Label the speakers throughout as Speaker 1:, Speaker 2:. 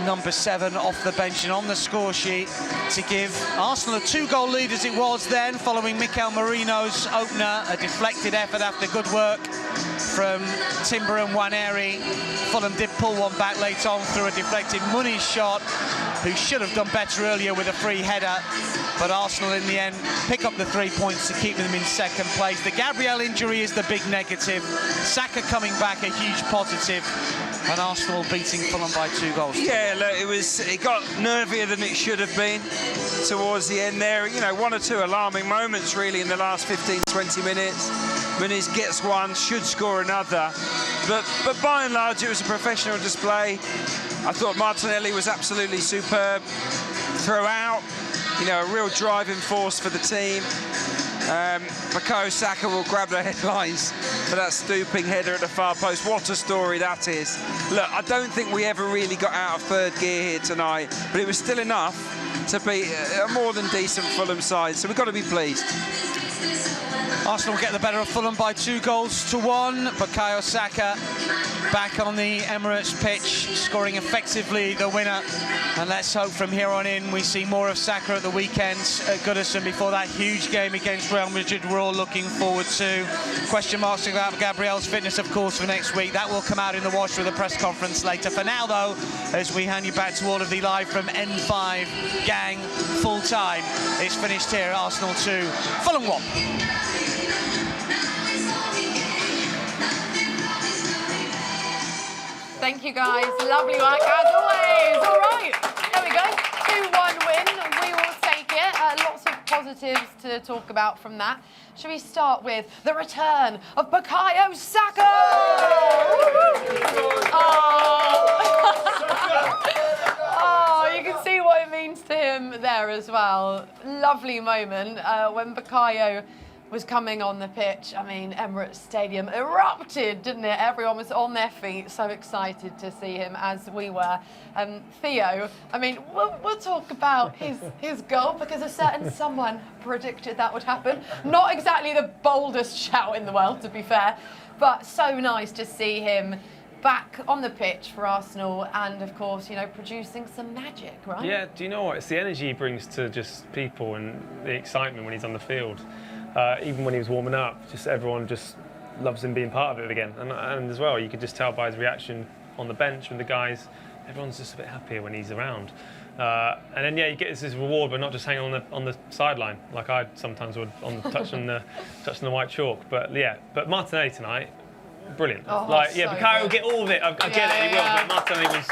Speaker 1: number 7 off the bench and on the score sheet to give Arsenal a 2-goal lead as it was then, following Mikel Merino's opener, a deflected effort after good work from Timber and Nwaneri. Fulham did pull one back late on through a deflected Muniz shot, who should have done better earlier with a free header, but Arsenal in the end pick up the 3 points to keep them in second place. The Gabriel injury is the big negative, Saka coming back a huge positive, and Arsenal beating Fulham by 2 goals.
Speaker 2: Yeah, look, it got nervier than it should have been towards the end there. You know, 1 or 2 alarming moments really in the last 15, 20 minutes. Muniz gets one, should score another, but by and large it was a professional display. I thought Martinelli was absolutely superb throughout. You know, a real driving force for the team. Bukayo Saka will grab the headlines for that stooping header at the far post. What a story that is. Look, I don't think we ever really got out of third gear here tonight, but it was still enough to be a more than decent Fulham side, so we've got to be pleased.
Speaker 1: Arsenal get the better of Fulham by 2 goals to 1. Bukayo Saka back on the Emirates pitch, scoring effectively the winner. And let's hope from here on in we see more of Saka at the weekend at Goodison before that huge game against Real Madrid we're all looking forward to. Question marks about Gabriel's fitness, of course, for next week. That will come out in the wash with a press conference later. For now, though, as we hand you back to all of the live from N5 gang full time, it's finished here. Arsenal 2, Fulham 1.
Speaker 3: Thank you, guys. Lovely work, as always. All right, there we go. 2-1 win. We will take it. Lots of positives to talk about from that. Should we start with the return of Bukayo Saka? Oh, you can see what it means to him there as well. Lovely moment when Bukayo was coming on the pitch. I mean, Emirates Stadium erupted, didn't it? Everyone was on their feet, so excited to see him, as we were. Theo, I mean, we'll talk about his goal, because a certain someone predicted that would happen. Not exactly the boldest shout in the world, to be fair, but so nice to see him back on the pitch for Arsenal and, of course, you know, producing some magic, right?
Speaker 4: Yeah, do you know what? It's the energy he brings to just people and the excitement when he's on the field. Even when he was warming up, just everyone just loves him being part of it again. And as well, you could just tell by his reaction on the bench with the guys, everyone's just a bit happier when he's around. And then, yeah, you get this reward, but not just hanging on the sideline, like I sometimes would, touching the white chalk. But yeah, but Martinelli tonight, brilliant.
Speaker 3: Oh,
Speaker 4: like, yeah,
Speaker 3: so
Speaker 4: Bukayo will
Speaker 3: good.
Speaker 4: get all of it. I get it, he will, but Martinelli was,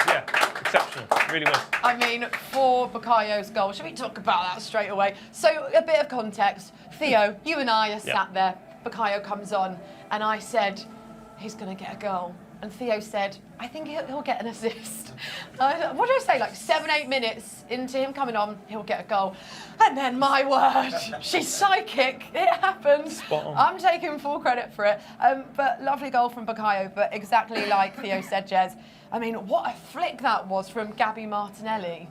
Speaker 4: exceptional. Really was.
Speaker 3: I mean, for Bukayo's goal, should we talk about that straight away? So, a bit of context. Theo, you and I are sat there. Bukayo comes on, and I said, he's going to get a goal. And Theo said, I think he'll get an assist. What did I say? Like 7-8 minutes into him coming on, he'll get a goal. And then, my word, she's psychic. It happened.
Speaker 4: Spot on.
Speaker 3: I'm taking full credit for it. But lovely goal from Bukayo. But exactly like Theo said, Jez, I mean, what a flick that was from Gabby Martinelli.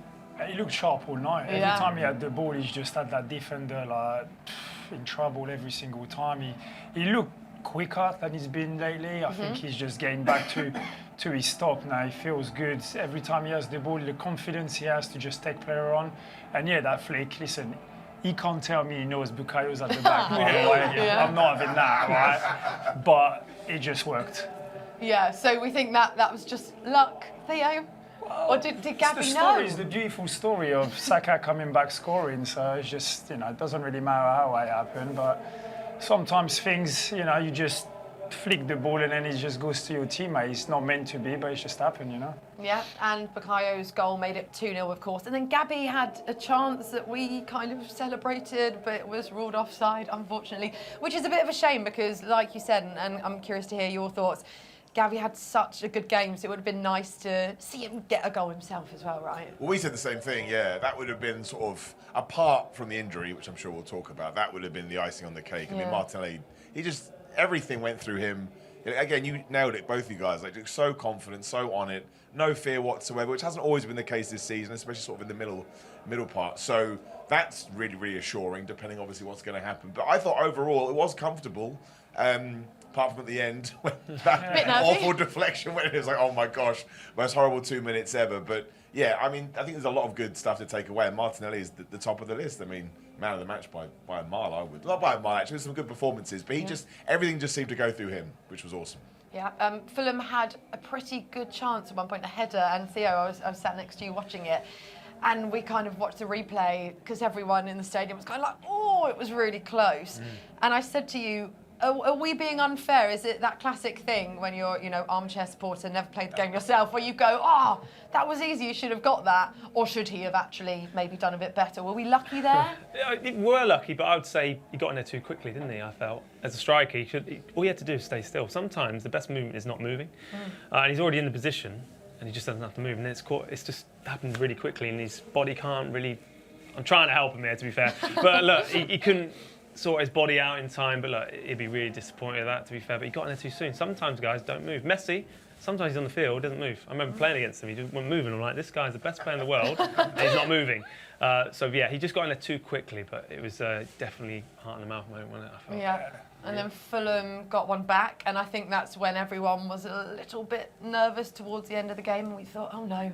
Speaker 5: He looked sharp all night. Every
Speaker 3: Yeah.
Speaker 5: time he had the ball, he just had that defender like in trouble every single time. He looked quicker than he's been lately. I think he's just getting back to his stock now. He feels good. Every time he has the ball, the confidence he has to just take player on. And yeah, that flick, listen, he can't tell me he knows Bukayo's at the back. By the way.
Speaker 3: Yeah.
Speaker 5: I'm not having that, right? But it just worked.
Speaker 3: Yeah, so we think that was just luck, Theo? Or did Gabby know?
Speaker 5: It's the beautiful story of Saka coming back scoring. So it's just, you know, it doesn't really matter how it happened, but sometimes things, you know, you just flick the ball and then it just goes to your teammate. It's not meant to be, but it's just happened, you know.
Speaker 3: Yeah, and Bukayo's goal made it 2-0, of course. And then Gabby had a chance that we kind of celebrated, but it was ruled offside, unfortunately, which is a bit of a shame because, like you said, and I'm curious to hear your thoughts, Gabby had such a good game, so it would have been nice to see him get a goal himself as well, right?
Speaker 6: Well, we said the same thing, yeah. That would have been sort of, apart from the injury, which I'm sure we'll talk about, that would have been the icing on the cake. I mean, Martinelli, he just, everything went through him. Again, you nailed it, both you guys. Like, so confident, so on it, no fear whatsoever, which hasn't always been the case this season, especially sort of in the middle part. So that's really reassuring, depending obviously what's going to happen. But I thought overall it was comfortable. Apart from at the end, when that awful deflection went, it was like, oh my gosh, most horrible 2 minutes ever. But yeah, I mean, I think there's a lot of good stuff to take away, and Martinelli is the top of the list. I mean, man of the match by a mile, I would. Not by a mile, actually, some good performances, but everything just seemed to go through him, which was awesome.
Speaker 3: Yeah, Fulham had a pretty good chance at one point, a header, and Theo, I was sat next to you watching it, and we kind of watched the replay because everyone in the stadium was kind of like, oh, it was really close. And I said to you, are we being unfair? Is it that classic thing when you're, armchair supporter, never played the game yourself, where you go, oh, that was easy, you should have got that, or should he have actually maybe done a bit better? Were we lucky there?
Speaker 4: We were lucky, but I would say he got in there too quickly, didn't he? I felt as a striker, all he had to do is stay still. Sometimes the best movement is not moving, and he's already in the position, and he just doesn't have to move. And it's just happened really quickly, and his body can't really. I'm trying to help him here, to be fair, but look, he couldn't sort his body out in time, but look, he'd be really disappointed at that, to be fair, but he got in there too soon. Sometimes guys don't move. Messi, sometimes he's on the field, doesn't move. I remember playing against him, he just wasn't moving. I'm like, this guy's the best player in the world, and he's not moving. So yeah, he just got in there too quickly, but it was definitely heart in the mouth moment, wasn't it? I felt.
Speaker 3: Yeah. And then Fulham got one back, and I think that's when everyone was a little bit nervous towards the end of the game, and we thought, oh no,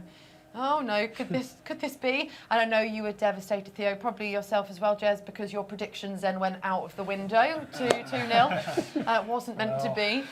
Speaker 3: could this be? And I know you were devastated, Theo, probably yourself as well, Jez, because your predictions then went out of the window to 2-0. It wasn't meant to be.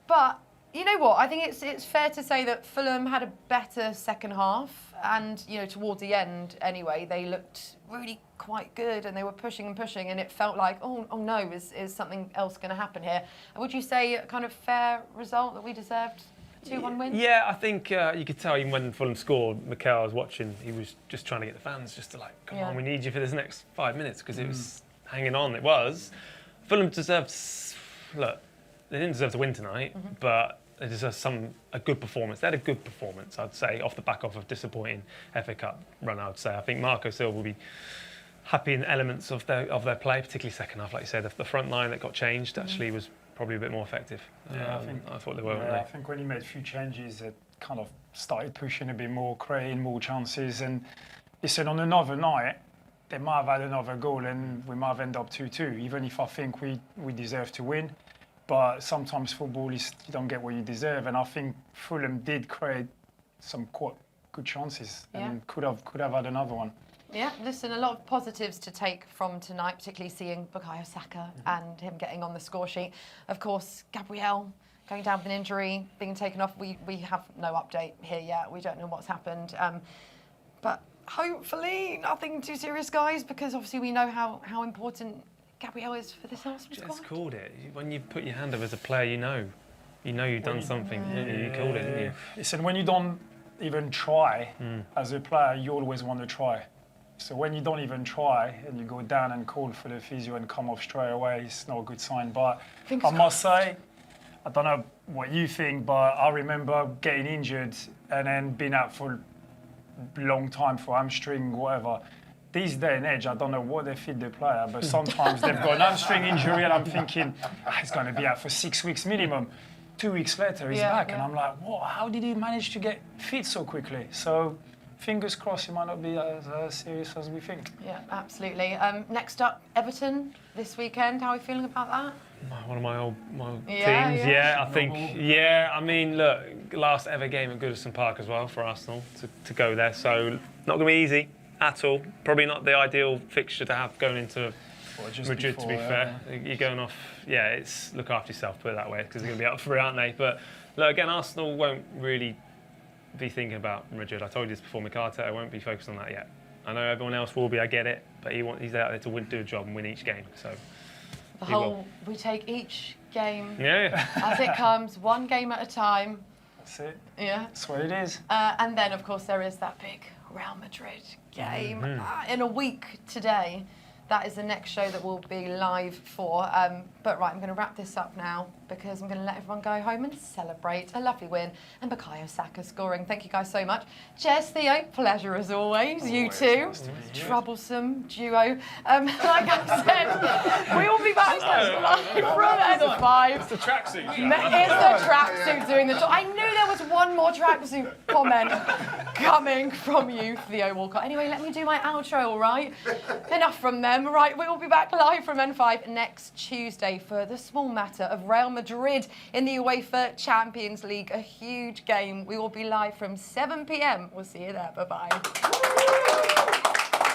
Speaker 3: But you know what? I think it's fair to say that Fulham had a better second half, and towards the end anyway, they looked really quite good, and they were pushing, and it felt like, oh no, is something else going to happen here? Would you say a kind of fair result that we deserved? 2-1 win?
Speaker 4: Yeah, I think you could tell even when Fulham scored, Mikel was watching, he was just trying to get the fans just to come on, we need you for this next 5 minutes, because it was hanging on. It was. Fulham deserved, look, they didn't deserve to win tonight, but they deserved a good performance. They had a good performance, I'd say, off the back of a disappointing FA Cup run, I would say. I think Marco Silva will be happy in elements of their play, particularly second half, like you said. The front line that got changed actually was probably a bit more effective.
Speaker 5: Yeah,
Speaker 4: I thought they were, weren't
Speaker 5: I
Speaker 4: they?
Speaker 5: think when he made a few changes, it kind of started pushing a bit more, creating more chances. And listen, on another night, they might have had another goal and we might have ended up 2-2, even if I think we deserve to win. But sometimes football is, you don't get what you deserve. And I think Fulham did create some quite good chances and could have had another one.
Speaker 3: Yeah, listen, a lot of positives to take from tonight, particularly seeing Bukayo Saka and him getting on the score sheet. Of course, Gabriel going down with an injury, being taken off. We have no update here yet. We don't know what's happened. But hopefully nothing too serious, guys, because obviously we know how important Gabriel is for this Arsenal squad.
Speaker 4: Just called it. When you put your hand up as a player, you know you've done something. You called it, didn't you?
Speaker 5: Listen, when you don't even try as a player, you always want to try. So when you don't even try and you go down and call for the physio and come off straight away, it's not a good sign. But I must say, I don't know what you think, but I remember getting injured and then being out for a long time for hamstring, whatever. These day and age, I don't know what they feed the player, but sometimes they've got an hamstring injury and I'm thinking, he's going to be out for 6 weeks minimum. 2 weeks later, he's back. And I'm like, what? How did he manage to get fit so quickly? So fingers crossed, it might not be as serious as we think.
Speaker 3: Yeah, absolutely. Next up, Everton this weekend. How are we feeling about that?
Speaker 4: One of my old teams. Yeah, I think. Yeah, I mean, look, last ever game at Goodison Park as well for Arsenal to go there. So not going to be easy at all. Probably not the ideal fixture to have going into Madrid, to be fair. You're going off. Yeah, it's look after yourself, put it that way, because they're going to be up for it, aren't they? But look, again, Arsenal won't really be thinking about Madrid. I told you this before, Arteta won't be focused on that yet. I know everyone else will be, I get it, but he's out there to do a job and win each game. So
Speaker 3: we take each game
Speaker 4: as
Speaker 3: as it comes, one game at a time.
Speaker 5: That's it.
Speaker 3: Yeah.
Speaker 5: That's what it is.
Speaker 3: And then, of course, there is that big Real Madrid game in a week today. That is the next show that we'll be live for. But right, I'm going to wrap this up now because I'm going to let everyone go home and celebrate a lovely win and Bukayo Saka scoring. Thank you guys so much. Jez, Theo, pleasure as always. You too. Troublesome duo. Like I said, we will be back live from N5.
Speaker 4: It's the tracksuit.
Speaker 3: It's the tracksuit doing the job. I knew there was one more tracksuit. comment coming from you, Theo Walcott. Anyway, let me do my outro, all right? Enough from them. Right, we will be back live from N5 next Tuesday for the small matter of Real Madrid in the UEFA Champions League. A huge game. We will be live from 7 p.m. We'll see you there. Bye-bye.